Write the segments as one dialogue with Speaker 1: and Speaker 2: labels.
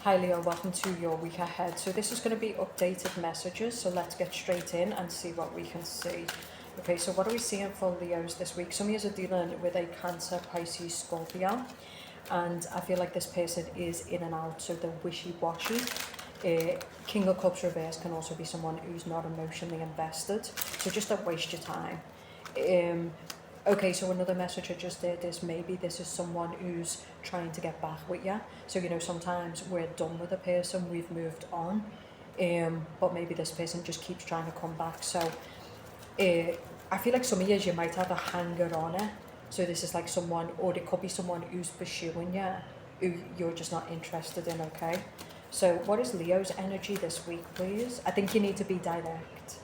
Speaker 1: Hi Leo, welcome to your week ahead. So this is going to be updated messages, so let's get straight in and see what we can see. Okay, so what are we seeing for Leos this week? Some of you are dealing with a Cancer, Pisces, Scorpio, and I feel like this person is in and out, so they're wishy-washy. King of Cups reverse can also be someone who's not emotionally invested, so just don't waste your time. Okay, so another message I just did is maybe this is someone who's trying to get back with you. So, you know, sometimes we're done with a person, we've moved on, but maybe this person just keeps trying to come back. So I feel like some of you might have a hanger on it. So this is like someone, or it could be someone who's pursuing you, who you're just not interested in, okay? So what is Leo's energy this week, please? I think you need to be direct.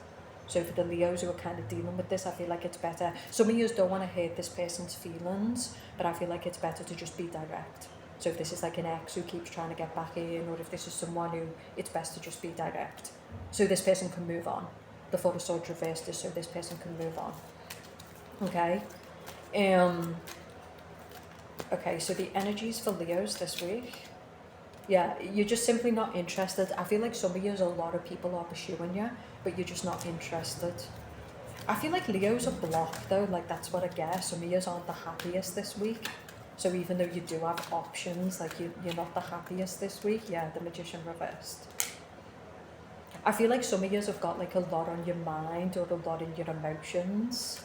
Speaker 1: So for the Leos who are kind of dealing with this, I feel like it's better. Some of you don't want to hurt this person's feelings, but I feel like it's better to just be direct. So if this is like an ex who keeps trying to get back in, or if this is someone who, it's best to just be direct. So this person can move on. The Four of Swords reversed is so this person can move on. Okay. Okay, so the energies for Leos this week. Yeah, you're just simply not interested. I feel like some of you, a lot of people are pursuing you, but you're just not interested. I feel like Leo's a block though, like that's what I guess. Some of you aren't the happiest this week. So even though you do have options, like you're not the happiest this week. Yeah, the Magician reversed. I feel like some of you have got like a lot on your mind or a lot in your emotions.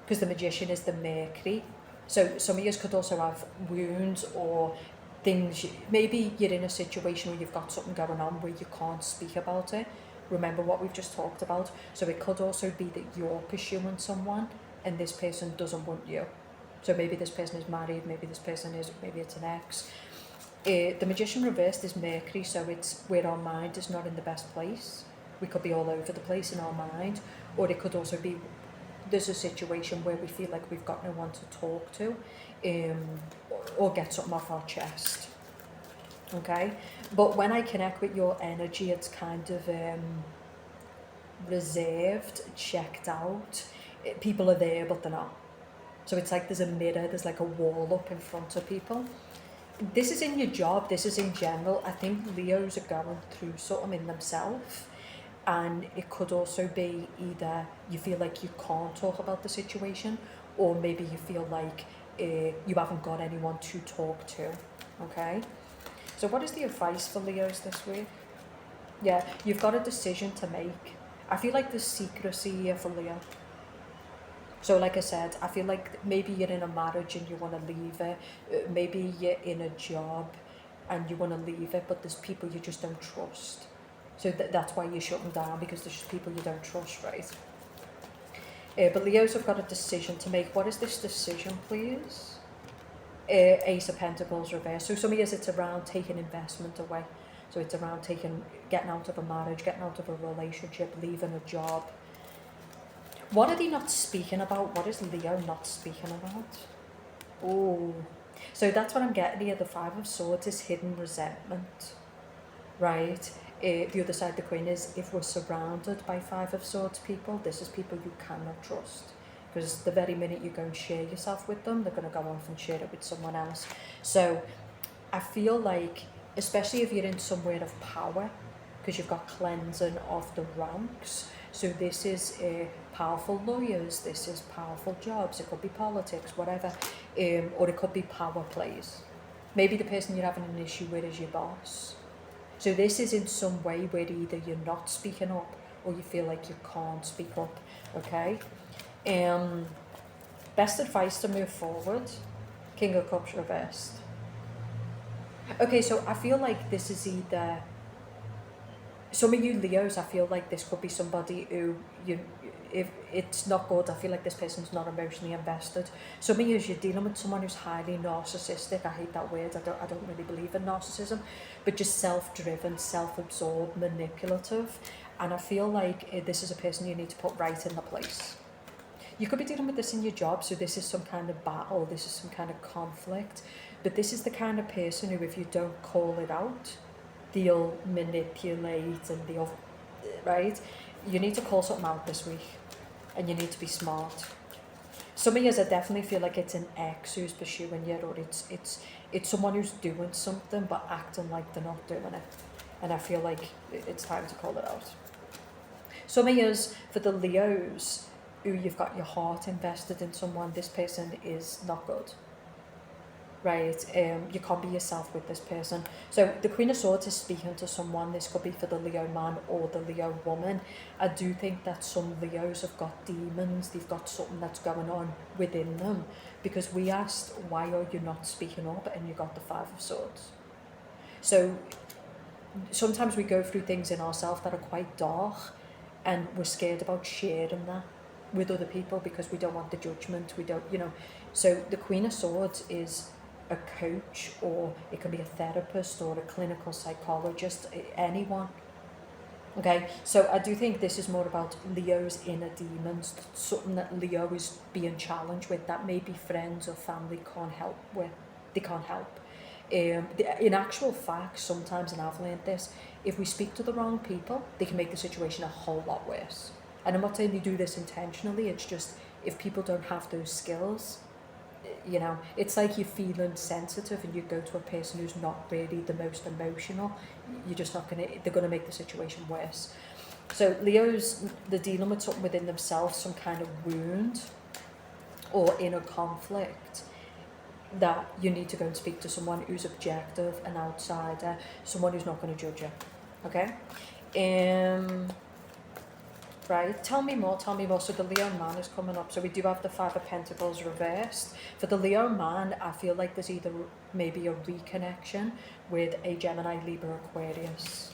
Speaker 1: Because the Magician is the Mercury. So some of you could also have wounds or things, maybe you're in a situation where you've got something going on where you can't speak about it. Remember what we've just talked about. So it could also be that you're pursuing someone and this person doesn't want you. So maybe this person is married, maybe this person is, maybe it's an ex. The Magician reversed is Mercury, so it's where our mind is not in the best place. We could be all over the place in our mind, or it could also be there's a situation where we feel like we've got no one to talk to, or get something off our chest. Okay, but when I connect with your energy, it's kind of reserved, checked out. People are there, but they're not. So it's like there's a mirror, there's like a wall up in front of people. This is in your job, this is in general. I think Leos are going through something in themselves. And it could also be either you feel like you can't talk about the situation, or maybe you feel like you haven't got anyone to talk to, okay? So what is the advice for Leos this week? Yeah, you've got a decision to make. I feel like there's secrecy here for Leo. So like I said, I feel like maybe you're in a marriage and you want to leave it. Maybe you're in a job and you want to leave it, but there's people you just don't trust. So that's why you're shutting down, because there's just people you don't trust, right? But Leos have got a decision to make. What is this decision, please? Ace of Pentacles reverse. So some of you, it's around taking investment away. So it's around getting out of a marriage, getting out of a relationship, leaving a job. What are they not speaking about? What is Leo not speaking about? Oh, so that's what I'm getting here. The Five of Swords is hidden resentment, right? The other side of the coin is if we're surrounded by Five of Swords people, this is people you cannot trust. Because the very minute you go and share yourself with them, they're going to go off and share it with someone else. So I feel like, especially if you're in somewhere of power, because you've got cleansing of the ranks. So this is powerful lawyers, this is powerful jobs, it could be politics, whatever, or it could be power plays. Maybe the person you're having an issue with is your boss. So this is in some way where either you're not speaking up or you feel like you can't speak up, okay? Best advice to move forward, King of Cups reversed. Okay, so I feel like this is either, some of you Leos, I feel like this could be somebody who, if it's not good, I feel like this person's not emotionally invested. Some of you, you're dealing with someone who's highly narcissistic. I hate that word. I don't really believe in narcissism, but just self-driven, self-absorbed, manipulative. And I feel like this is a person you need to put right in the place. You could be dealing with this in your job, so this is some kind of battle, this is some kind of conflict, but this is the kind of person who, if you don't call it out, they'll manipulate and they'll, right? You need to call something out this week, and you need to be smart. Some of you, I definitely feel like it's an ex who's pursuing you, or it's someone who's doing something but acting like they're not doing it. And I feel like it's time to call it out. Some of you, for the Leos, who you've got your heart invested in someone, this person is not good. Right, you can't be yourself with this person. So the Queen of Swords is speaking to someone. This could be for the Leo man or the Leo woman. I do think that some Leos have got demons. They've got something that's going on within them, because we asked, why are you not speaking up, and you got the Five of Swords. So sometimes we go through things in ourselves that are quite dark, and we're scared about sharing that with other people because we don't want the judgment. We don't, So the Queen of Swords is a coach, or it can be a therapist or a clinical psychologist, anyone. Okay, so I do think this is more about Leo's inner demons, something that Leo is being challenged with that maybe friends or family can't help with. They can't help. In actual fact, sometimes, and I've learned this, if we speak to the wrong people, they can make the situation a whole lot worse. And I'm not saying they do this intentionally, it's just if people don't have those skills, it's like you're feeling sensitive and you go to a person who's not really the most emotional, you're just not they're going to make the situation worse. So Leo's, they're dealing with something within themselves, some kind of wound or inner conflict, that you need to go and speak to someone who's objective, an outsider, someone who's not going to judge you. Okay? Right, tell me more. So the Leo man is coming up. So we do have the Five of Pentacles reversed. For the Leo man, I feel like there's either maybe a reconnection with a Gemini, Libra, Aquarius.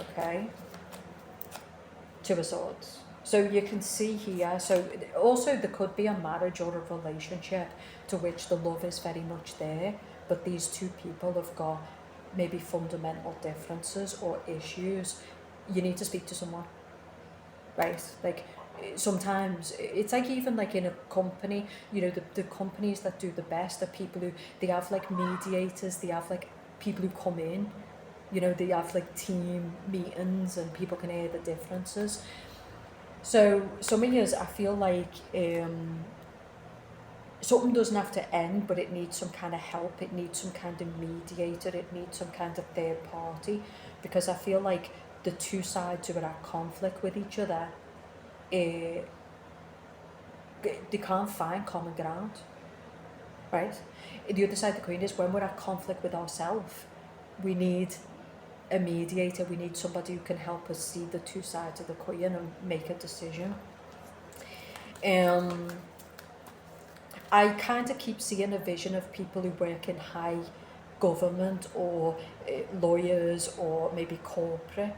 Speaker 1: Okay. Two of Swords. So you can see here, so also there could be a marriage or a relationship to which the love is very much there, but these two people have got maybe fundamental differences or issues. You need to speak to someone. Right, like sometimes it's like, even like in a company, the companies that do the best are people who, they have like mediators, they have like people who come in, they have like team meetings and people can hear the differences. So some of years I feel like something doesn't have to end, but it needs some kind of help, it needs some kind of mediator, it needs some kind of third party, because I feel like the two sides who are at conflict with each other, they can't find common ground, right? The other side of the coin is when we're at conflict with ourselves, we need a mediator, we need somebody who can help us see the two sides of the coin and make a decision. I kind of keep seeing a vision of people who work in high government or lawyers or maybe corporate,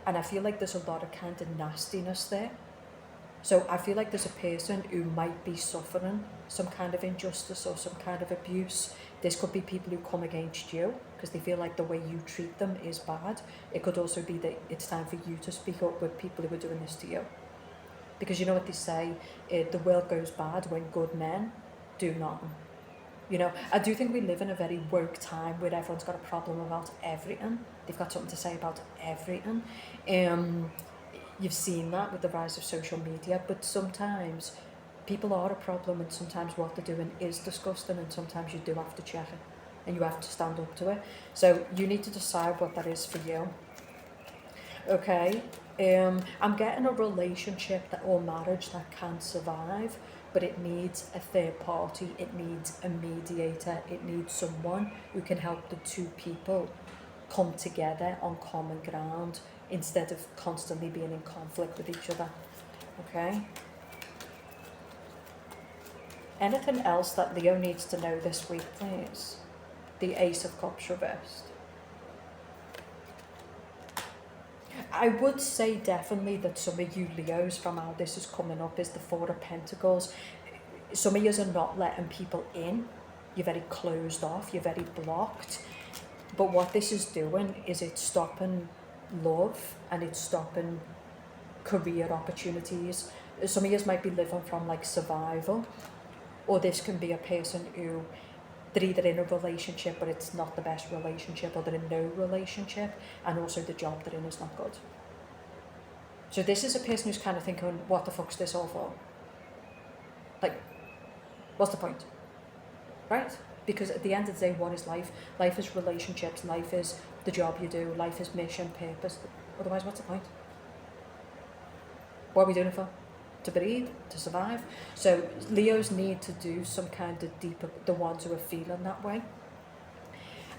Speaker 1: and I feel like there's a lot of kind of nastiness there. So I feel like there's a person who might be suffering some kind of injustice or some kind of abuse. This could be people who come against you because they feel like the way you treat them is bad. It could also be that it's time for you to speak up with people who are doing this to you. Because you know what they say, the world goes bad when good men do nothing. I do think we live in a very woke time where everyone's got a problem about everything. They've got something to say about everything. You've seen that with the rise of social media, but sometimes people are a problem, and sometimes what they're doing is disgusting, and sometimes you do have to check it and you have to stand up to it. So you need to decide what that is for you. Okay, I'm getting a relationship or marriage that can survive, but it needs a third party, it needs a mediator, it needs someone who can help the two people come together on common ground instead of constantly being in conflict with each other. Okay? Anything else that Leo needs to know this week, please? The Ace of Cups reversed. I would say definitely that some of you Leos, from how this is coming up, is the Four of Pentacles. Some of you are not letting people in. You're very closed off, you're very blocked. But what this is doing is it's stopping love and it's stopping career opportunities. Some of you might be living from like survival, or this can be a person who, they're either in a relationship but it's not the best relationship, or they're in no relationship and also the job they're in is not good. So this is a person who's kind of thinking, what the fuck's this all for? Like, what's the point, right? Because at the end of the day, what is life? Life is relationships, life is the job you do, life is mission, purpose. Otherwise, what's the point? What are we doing it for? To breathe, to survive. So Leos need to do some kind of deeper, the ones who are feeling that way.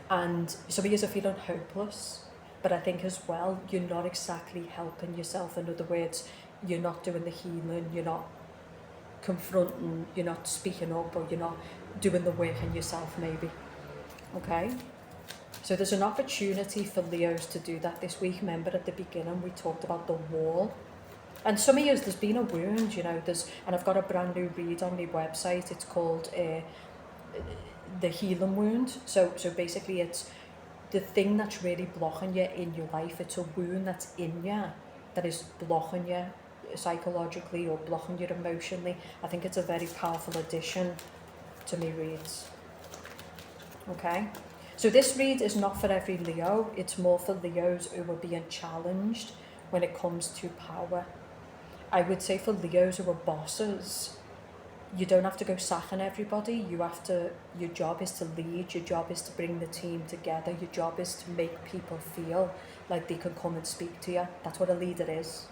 Speaker 1: And some of you are feeling hopeless, but I think as well, you're not exactly helping yourself. In other words, you're not doing the healing, you're not confronting, you're not speaking up, or you're not doing the work in yourself maybe. Okay? So there's an opportunity for Leos to do that this week. Remember at the beginning we talked about the wall. And some of you, there's been a wound, you know, and I've got a brand new read on my website. It's called The Healing Wound. So basically it's the thing that's really blocking you in your life. It's a wound that's in you that is blocking you psychologically or blocking you emotionally. I think it's a very powerful addition to me reads. Okay? So this read is not for every Leo. It's more for Leos who are being challenged when it comes to power. I would say for Leos who are bosses, you don't have to go sacking everybody. Your job is to lead, your job is to bring the team together, your job is to make people feel like they can come and speak to you. That's what a leader is.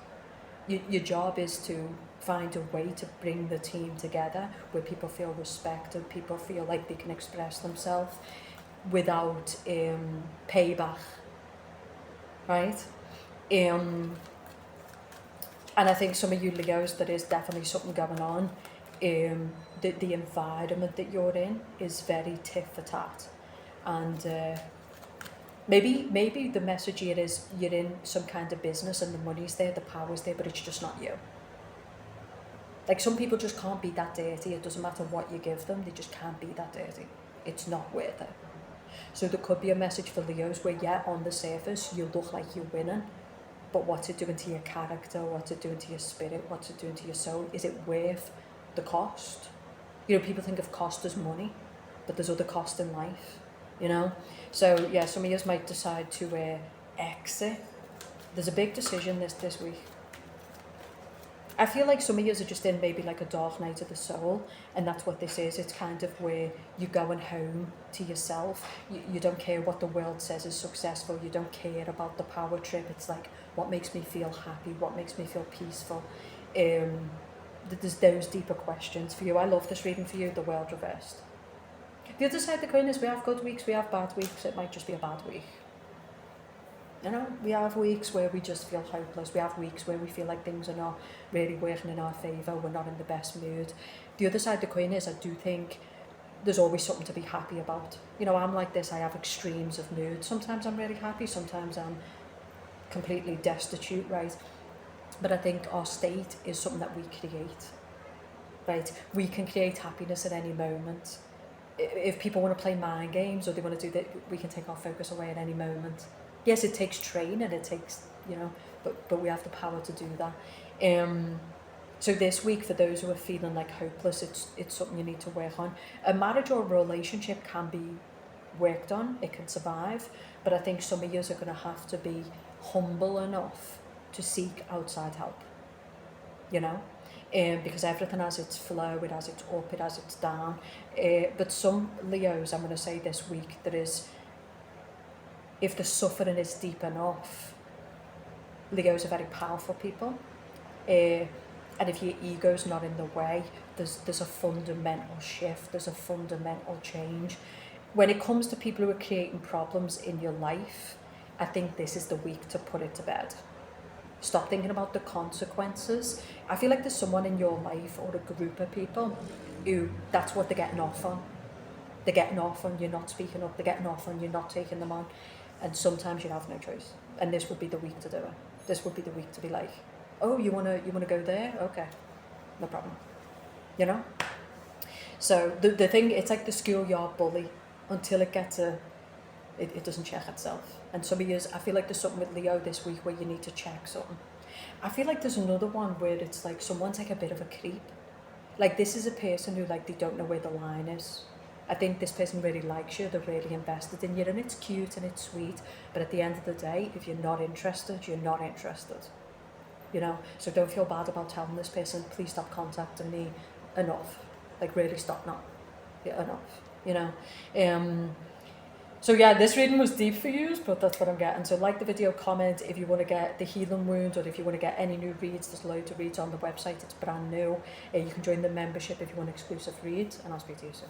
Speaker 1: Your job is to find a way to bring the team together where people feel respected, people feel like they can express themselves without payback, right? And I think some of you Leos, there is definitely something going on. The environment that you're in is very tit for tat. And maybe the message here is you're in some kind of business and the money's there, the power's there, but it's just not you. Like some people just can't be that dirty. It doesn't matter what you give them, they just can't be that dirty. It's not worth it. So there could be a message for Leos where, yeah, on the surface, you look like you're winning, but what's it doing to your character? What's it doing to your spirit? What's it doing to your soul? Is it worth the cost? You know, people think of cost as money, but there's other cost in life, you know? So, yeah, some of you might decide to exit. There's a big decision this week. I feel like some of you are just in maybe like a dark night of the soul, and that's what this is. It's kind of where you're going home to yourself. You don't care what the world says is successful. You don't care about the power trip. It's like, what makes me feel happy? What makes me feel peaceful? There's those deeper questions for you. I love this reading for you, the world reversed. The other side of the coin is we have good weeks, we have bad weeks. It might just be a bad week. You know, we have weeks where we just feel hopeless. We have weeks where we feel like things are not really working in our favour. We're not in the best mood. The other side of the coin is I do think there's always something to be happy about. You know, I'm like this. I have extremes of mood. Sometimes I'm really happy. Sometimes I'm completely destitute, right? But I think our state is something that we create, right? We can create happiness at any moment. If people want to play mind games or they want to do that, we can take our focus away at any moment. Yes, it takes training, it takes, you know, but we have the power to do that. So this week, for those who are feeling like hopeless, it's something you need to work on. A marriage or a relationship can be worked on, it can survive, but I think some of you are going to have to be humble enough to seek outside help, you know, because everything has its flow, it has its up, it has its down. But some Leos, I'm going to say this week, there is, if the suffering is deep enough, Leos are very powerful people. And if your ego's not in the way, there's a fundamental shift, there's a fundamental change. When it comes to people who are creating problems in your life, I think this is the week to put it to bed. Stop thinking about the consequences. I feel like there's someone in your life or a group of people who that's what they're getting off on. They're getting off on you not speaking up, they're getting off on you not taking them on. And sometimes you have no choice. And this would be the week to do it. This would be the week to be like, oh, you wanna go there? Okay, no problem. You know? So the thing, it's like the schoolyard bully. Until it gets it doesn't check itself. And some of you, I feel like there's something with Leo this week where you need to check something. I feel like there's another one where it's like someone's like a bit of a creep. Like this is a person who like they don't know where the line is. I think this person really likes you, they're really invested in you, and it's cute and it's sweet, but at the end of the day, if you're not interested, you're not interested. You know, so don't feel bad about telling this person, please stop contacting me, enough. Like really stop now. Yeah, enough. You know. So yeah, this reading was deep for you, but that's what I'm getting. So like the video, comment if you want to get the healing wounds, or if you want to get any new reads. There's loads of reads on the website. It's brand new. You can join the membership if you want exclusive reads, and I'll speak to you soon.